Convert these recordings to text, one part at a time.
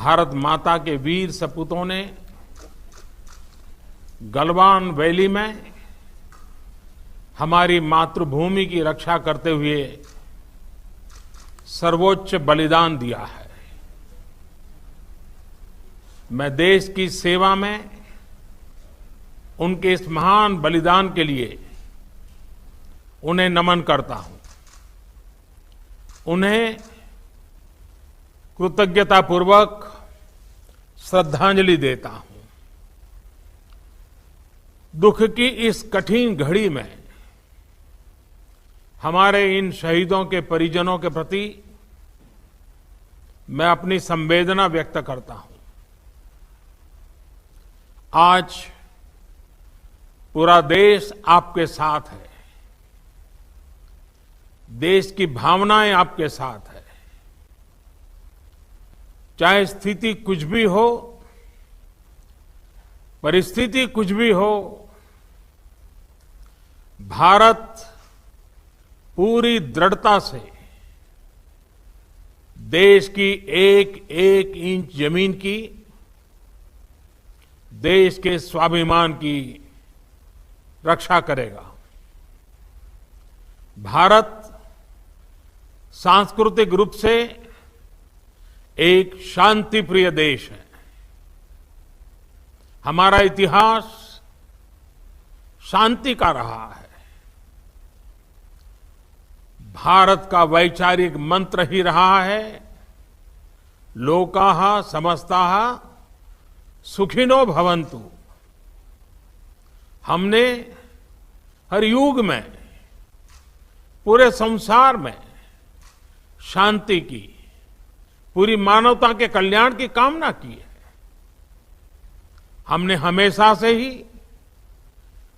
भारत माता के वीर सपूतों ने गलवान वैली में हमारी मातृभूमि की रक्षा करते हुए सर्वोच्च बलिदान दिया है। मैं देश की सेवा में उनके इस महान बलिदान के लिए उन्हें नमन करता हूं, उन्हें कृतज्ञतापूर्वक श्रद्धांजलि देता हूं। दुख की इस कठिन घड़ी में हमारे इन शहीदों के परिजनों के प्रति मैं अपनी संवेदना व्यक्त करता हूं। आज पूरा देश आपके साथ है, देश की भावनाएं आपके साथ है। चाहे स्थिति कुछ भी हो, परिस्थिति कुछ भी हो, भारत पूरी दृढ़ता से देश की एक एक इंच जमीन की, देश के स्वाभिमान की रक्षा करेगा। भारत सांस्कृतिक रूप से एक शांतिप्रिय देश है। हमारा इतिहास शांति का रहा है। भारत का वैचारिक मंत्र ही रहा है, लोकाः समस्ताः सुखिनो भवन्तु। हमने हर युग में, पूरे संसार में शांति की, पूरी मानवता के कल्याण की कामना की है। हमने हमेशा से ही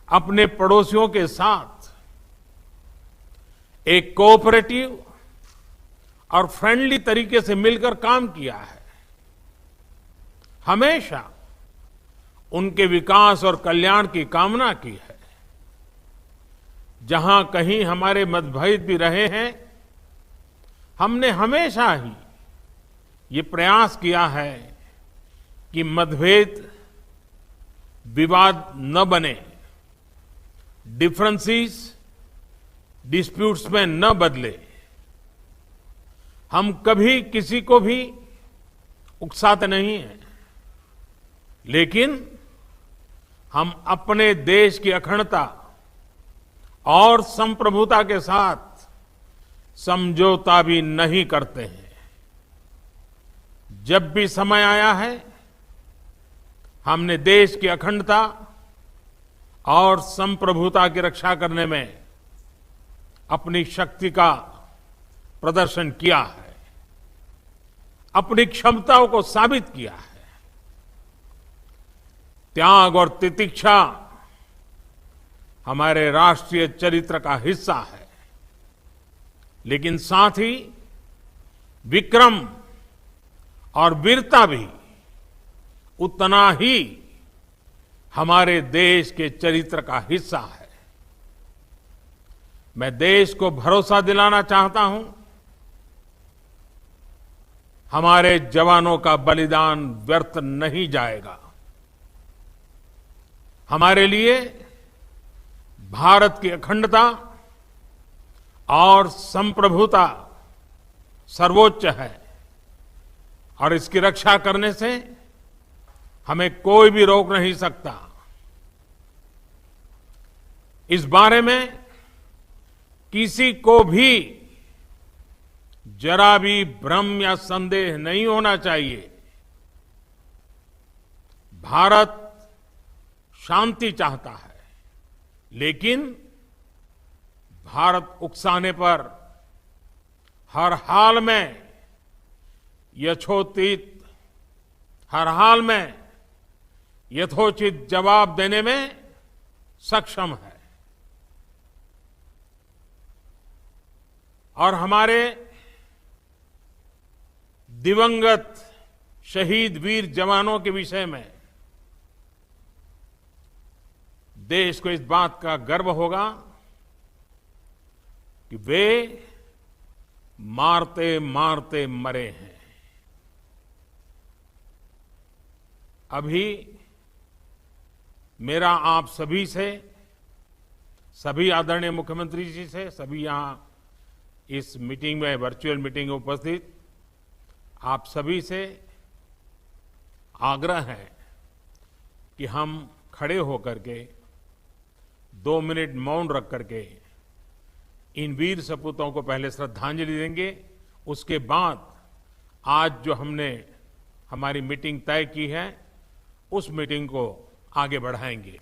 अपने पड़ोसियों के साथ एक कोऑपरेटिव और फ्रेंडली तरीके से मिलकर काम किया है। हमेशा उनके विकास और कल्याण की कामना की है। जहां कहीं हमारे मतभेद भी रहे हैं, हमने हमेशा ही ये प्रयास किया है कि मतभेद विवाद न बने, डिफरेंसेस डिस्प्यूट्स में न बदले। हम कभी किसी को भी उकसाते नहीं हैं, लेकिन हम अपने देश की अखंडता और संप्रभुता के साथ समझौता भी नहीं करते हैं। जब भी समय आया है, हमने देश की अखंडता और संप्रभुता की रक्षा करने में अपनी शक्ति का प्रदर्शन किया है, अपनी क्षमताओं को साबित किया है। त्याग और तितिक्षा हमारे राष्ट्रीय चरित्र का हिस्सा है, लेकिन साथ ही विक्रम और वीरता भी उतना ही हमारे देश के चरित्र का हिस्सा है। मैं देश को भरोसा दिलाना चाहता हूं, हमारे जवानों का बलिदान व्यर्थ नहीं जाएगा। हमारे लिए भारत की अखंडता और संप्रभुता सर्वोच्च है, और इसकी रक्षा करने से हमें कोई भी रोक नहीं सकता। इस बारे में किसी को भी जरा भी भ्रम या संदेह नहीं होना चाहिए। भारत शांति चाहता है, लेकिन भारत उकसाने पर हर हाल में यथोचित, हर हाल में यथोचित जवाब देने में सक्षम है। और हमारे दिवंगत शहीद वीर जवानों के विषय में देश को इस बात का गर्व होगा कि वे मारते मारते मरे हैं। अभी मेरा आप सभी से, सभी आदरणीय मुख्यमंत्री जी से, सभी यहां इस मीटिंग में, वर्चुअल मीटिंग में उपस्थित आप सभी से आग्रह है कि हम खड़े होकर के 2 मिनट मौन रख करके इन वीर सपूतों को पहले श्रद्धांजलि देंगे। उसके बाद आज जो हमने हमारी मीटिंग तय की है, उस मीटिंग को आगे बढ़ाएंगे।